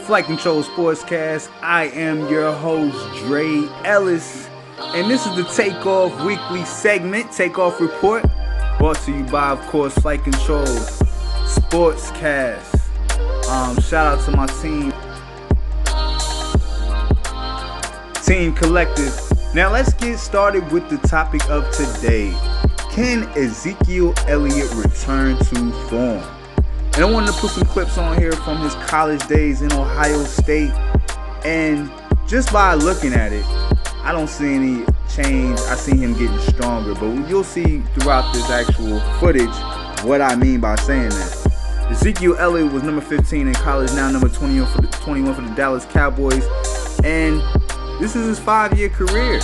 Flight Control Sportscast. I am your host, Dre Ellis, and this is the Takeoff Weekly segment, Takeoff Report, brought to you by, of course, Flight Control Sportscast. Shout out to my team collective. Now let's get started with the topic of today. Can Ezekiel Elliott return to form? And I wanted to put some clips on here from his college days in Ohio State. And just by looking at it, I don't see any change. I see him getting stronger. But you'll see throughout this actual footage what I mean by saying that. Ezekiel Elliott was number 15 in college, now number 21 for the Dallas Cowboys. And this is his 5-year career.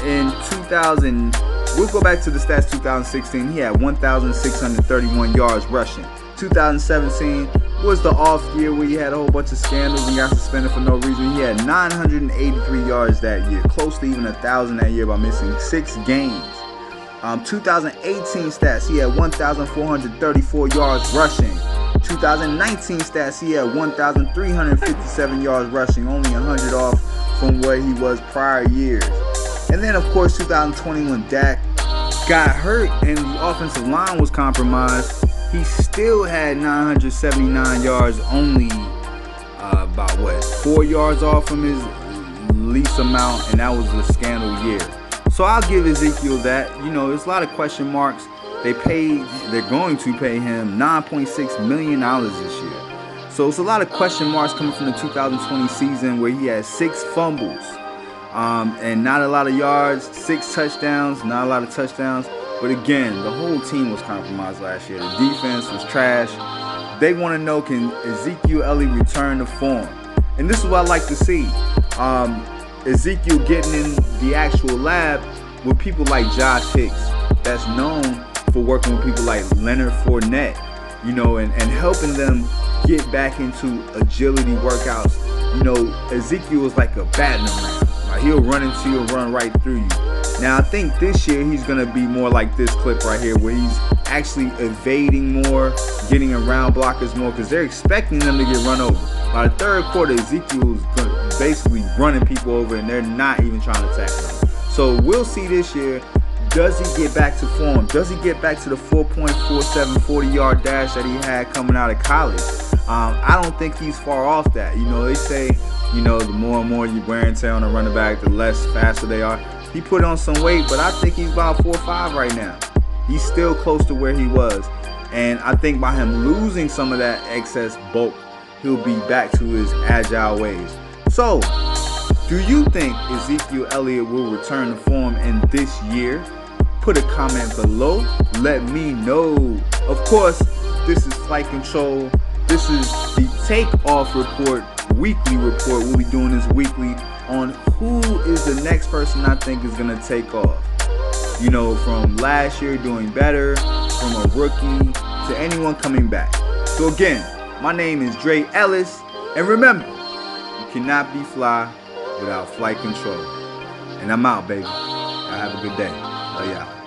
In 2000, we'll go back to the stats 2016. He had 1,631 yards rushing. 2017 was the off year where he had a whole bunch of scandals and got suspended for no reason. He had 983 yards that year, close to even 1,000 that year by missing 6 games. 2018 stats, he had 1,434 yards rushing. 2019 stats, he had 1,357 yards rushing, only 100 off from what he was prior years. And then, of course, 2021, Dak got hurt and the offensive line was compromised. He still had 979 yards, only about 4 yards off from his least amount, and that was a scandal year. So I'll give Ezekiel that. You know, there's a lot of question marks. They're going to pay him $9.6 million this year. So it's a lot of question marks coming from the 2020 season where he had 6 fumbles and not a lot of yards, 6 touchdowns, not a lot of touchdowns. But again, the whole team was compromised last year. The defense was trash. They want to know, can Ezekiel Elliott return to form? And this is what I like to see. Ezekiel getting in the actual lab with people like Josh Hicks, that's known for working with people like Leonard Fournette, you know, and helping them get back into agility workouts. You know, Ezekiel is like a battering ram. Like, he'll run into you and run right through you. Now, I think this year he's going to be more like this clip right here, where he's actually evading more, getting around blockers more, because they're expecting them to get run over. By the third quarter, Ezekiel's basically running people over, and they're not even trying to tackle him. So we'll see this year. Does he get back to form? Does he get back to the 4.47 40-yard dash that he had coming out of college? I don't think he's far off that. You know, they say, you know, the more and more you wear and tear on a running back, the less faster they are. He put on some weight, but I think he's about 4.5 right now. He's still close to where he was. And I think by him losing some of that excess bulk, he'll be back to his agile ways. So, do you think Ezekiel Elliott will return to form in this year? Put a comment below. Let me know. Of course, this is Flight Control. This is the Takeoff Report, weekly report. We'll be doing this weekly on who is the next person I think is going to take off. You know, from last year doing better, from a rookie to anyone coming back. So again, my name is Dre Ellis. And remember, you cannot be fly without flight control. And I'm out, baby. Y'all have a good day. Love y'all.